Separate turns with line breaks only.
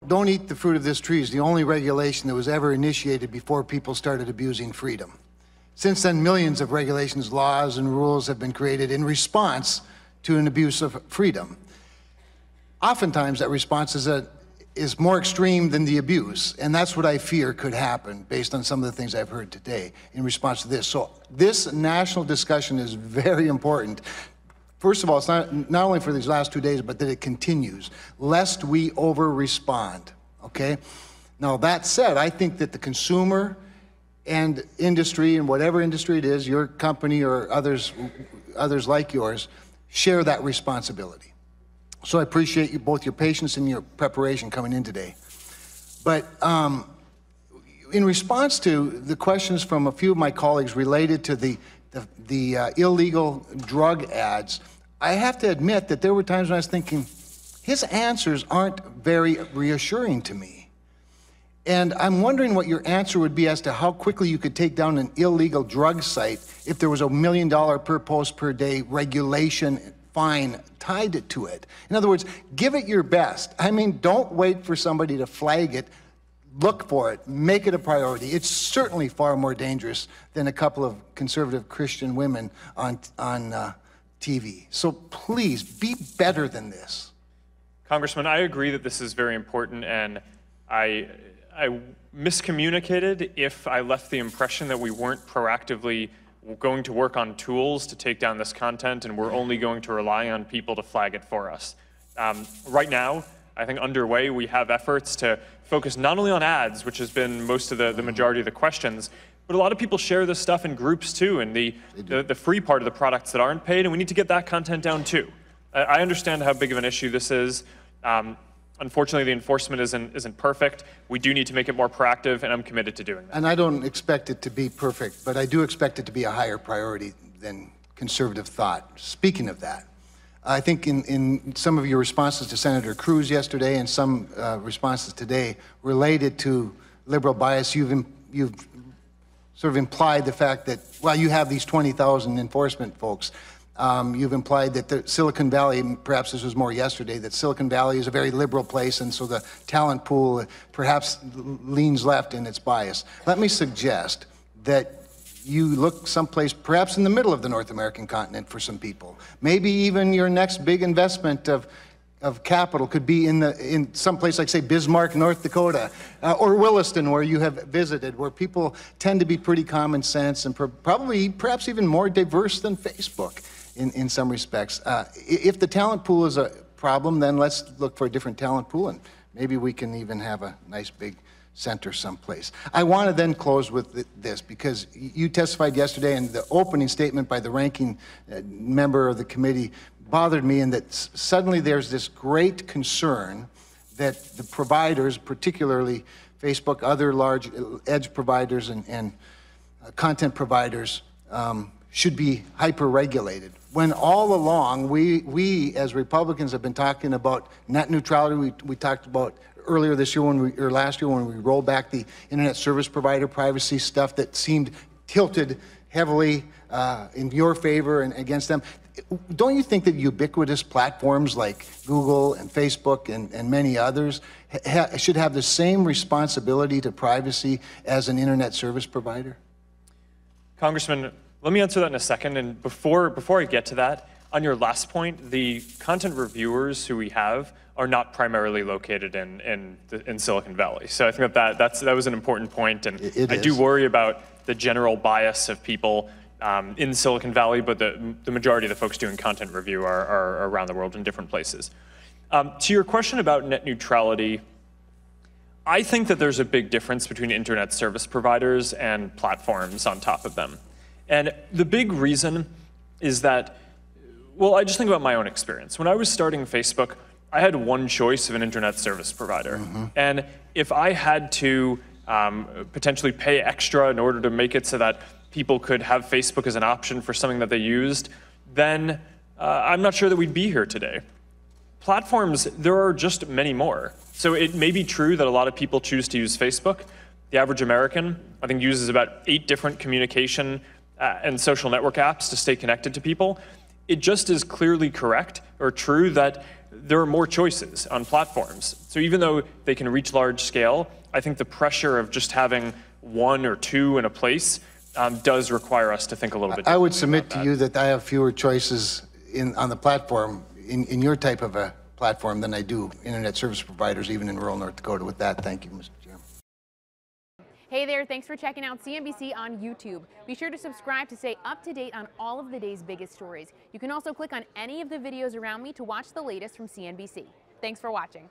don't eat the fruit of this tree is the only regulation that was ever initiated before people started abusing freedom. Since then, millions of regulations, laws, and rules have been created in response to an abuse of freedom. Oftentimes, that response is more extreme than the abuse, and that's what I fear could happen based on some of the things I've heard today in response to this. So this national discussion is very important. First of all, it's not only for these last 2 days, but that it continues, lest we over-respond, okay? Now, that said, I think that the consumer and industry, and whatever industry it is, your company or others like yours, share that responsibility. So I appreciate you, both your patience and your preparation coming in today. But in response to the questions from a few of my colleagues related to the illegal drug ads, I have to admit that there were times when I was thinking, his answers aren't very reassuring to me. And I'm wondering what your answer would be as to how quickly you could take down an illegal drug site if there was $1 million per post per day regulation fine tied to it. In other words, give it your best. I mean, don't wait for somebody to flag it. Look for it, make it a priority. It's certainly far more dangerous than a couple of conservative Christian women on TV. So please, be better than this.
Congressman, I agree that this is very important, and I miscommunicated if I left the impression that we weren't proactively going to work on tools to take down this content and we're only going to rely on people to flag it for us. Right now, I think underway, we have efforts to focus not only on ads, which has been most of the majority of the questions, but a lot of people share this stuff in groups too, and the free part of the products that aren't paid, and we need to get that content down too. I understand how big of an issue this is. Unfortunately, the enforcement isn't perfect. We do need to make it more proactive, and I'm committed to doing that.
And I don't expect it to be perfect, but I do expect it to be a higher priority than conservative thought. Speaking of that, I think in some of your responses to Senator Cruz yesterday and some responses today related to liberal bias, you've sort of implied the fact that, well, you have these 20,000 enforcement folks. You've implied that the Silicon Valley, perhaps this was more yesterday, that Silicon Valley is a very liberal place, and so the talent pool perhaps leans left in its bias. Let me suggest that you look someplace, perhaps in the middle of the North American continent for some people. Maybe even your next big investment of capital could be in some place like, say, Bismarck, North Dakota, or Williston, where you have visited, where people tend to be pretty common sense and perhaps even more diverse than Facebook in some respects. If the talent pool is a problem, then let's look for a different talent pool, and maybe we can even have a nice big center someplace. I want to then close with this, because you testified yesterday, and the opening statement by the ranking member of the committee bothered me, in that suddenly there's this great concern that the providers, particularly Facebook, other large edge providers and content providers, should be hyper-regulated. When all along, we as Republicans have been talking about net neutrality. We talked about earlier this year or last year when we rolled back the internet service provider privacy stuff that seemed tilted heavily in your favor and against them. Don't you think that ubiquitous platforms like Google and Facebook and many others should have the same responsibility to privacy as an internet service provider?
Congressman, let me answer that in a second. And before I get to that, on your last point, the content reviewers who we have are not primarily located in Silicon Valley. So I think that was an important point, and I do worry about the general bias of people in Silicon Valley, but the majority of the folks doing content review are around the world in different places. To your question about net neutrality, I think that there's a big difference between internet service providers and platforms on top of them. And the big reason is that, well, I just think about my own experience. When I was starting Facebook, I had one choice of an internet service provider. And if I had to potentially pay extra in order to make it so that people could have Facebook as an option for something that they used, then I'm not sure that we'd be here today. Platforms, there are just many more. So it may be true that a lot of people choose to use Facebook. The average American, I think, uses about 8 different communication and social network apps to stay connected to people. It just is clearly correct or true that there are more choices on platforms. So even though they can reach large scale, I think the pressure of just having one or two in a place does require us to think a little bit differently.
I would submit to you that I have fewer choices on the platform, in your type of a platform, than I do internet service providers, even in rural North Dakota. With that, thank you, Mr. Chairman.
Hey there, thanks for checking out CNBC on YouTube. Be sure to subscribe to stay up to date on all of the day's biggest stories. You can also click on any of the videos around me to watch the latest from CNBC. Thanks for watching.